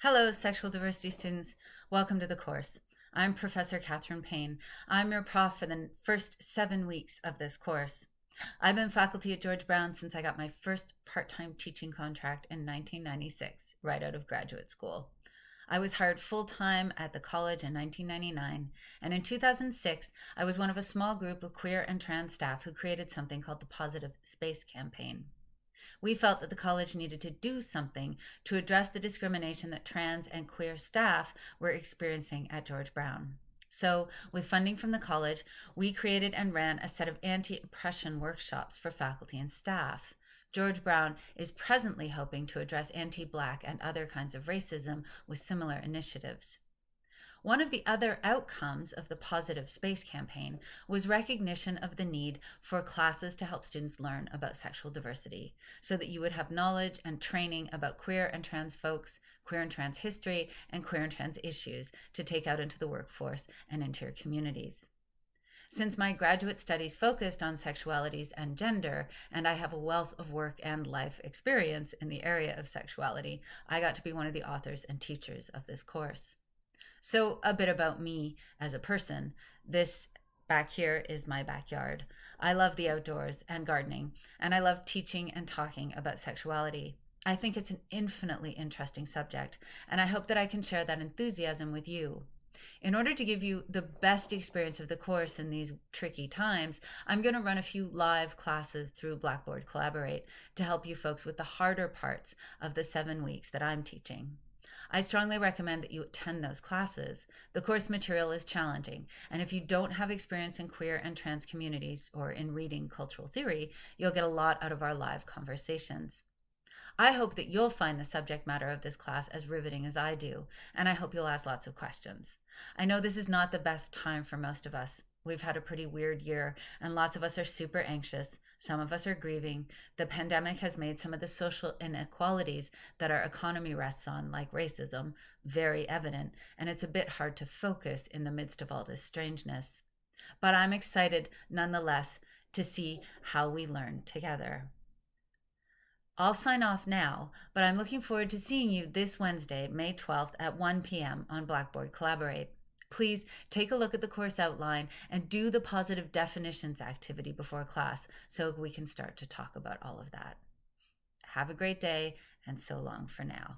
Hello, sexual diversity students. Welcome to the course. I'm Professor Catherine Payne. I'm your prof for the first 7 weeks of this course. I've been faculty at George Brown since I got my first part-time teaching contract in 1996, right out of graduate school. I was hired full-time at the college in 1999, and in 2006, I was one of a small group of queer and trans staff who created something called the Positive Space Campaign. We felt that the college needed to do something to address the discrimination that trans and queer staff were experiencing at George Brown. So, with funding from the college, we created and ran a set of anti oppression workshops for faculty and staff. George Brown is presently hoping to address anti Black and other kinds of racism with similar initiatives. One of the other outcomes of the Positive Space Campaign was recognition of the need for classes to help students learn about sexual diversity so that you would have knowledge and training about queer and trans folks, queer and trans history, and queer and trans issues to take out into the workforce and into your communities. Since my graduate studies focused on sexualities and gender, and I have a wealth of work and life experience in the area of sexuality, I got to be one of the authors and teachers of this course. So, a bit about me as a person. This back here is my backyard. I love the outdoors and gardening, and I love teaching and talking about sexuality. I think it's an infinitely interesting subject, and I hope that I can share that enthusiasm with you. In order to give you the best experience of the course in these tricky times, I'm going to run a few live classes through Blackboard Collaborate to help you folks with the harder parts of the 7 weeks that I'm teaching. I strongly recommend that you attend those classes. The course material is challenging, and if you don't have experience in queer and trans communities or in reading cultural theory, you'll get a lot out of our live conversations. I hope that you'll find the subject matter of this class as riveting as I do, and I hope you'll ask lots of questions. I know this is not the best time for most of us. We've had a pretty weird year, and lots of us are super anxious. Some of us are grieving. The pandemic has made some of the social inequalities that our economy rests on, like racism, very evident, and it's a bit hard to focus in the midst of all this strangeness. But I'm excited, nonetheless, to see how we learn together. I'll sign off now, but I'm looking forward to seeing you this Wednesday, May 12th at 1 p.m. on Blackboard Collaborate. Please take a look at the course outline and do the positive definitions activity before class so we can start to talk about all of that. Have a great day, and so long for now.